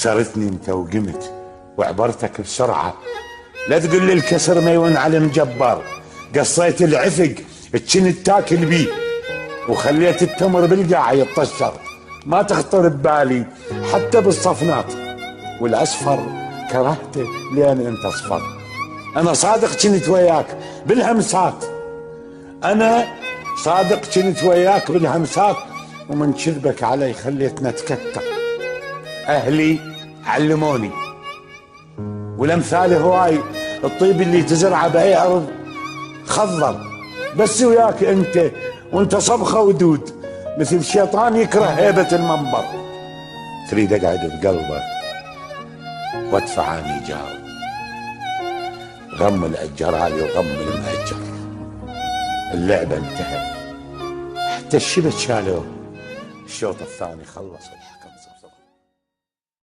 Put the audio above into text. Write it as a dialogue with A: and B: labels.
A: كسرتني انت وقمت وعبرتك بسرعة. لا تقول لي الكسر ما يون على مجبر. قصيت العفق كنت تاكل بيه وخليت التمر بالقاع يطشر. ما تخطر ببالي حتى بالصفنات، والاصفر كرهته لان انت اصفر. انا صادق كنت وياك بالهمسات، انا صادق كنت وياك بالهمسات، ومن كذبك علي خليتنا نتكتر. اهلي علموني والامثال هواي، الطيب اللي تزرعه باي ارض خضر، بس وياك انت وانت صبخه ودود مثل شيطان يكره هيبه المنبر. تريد اقعد بقلبك وادفع عن ايجار، غم الاجر علي وغم المأجر. اللعبه انتهت، حتى الشبت شالوه، الشوط الثاني خلص الحكايه.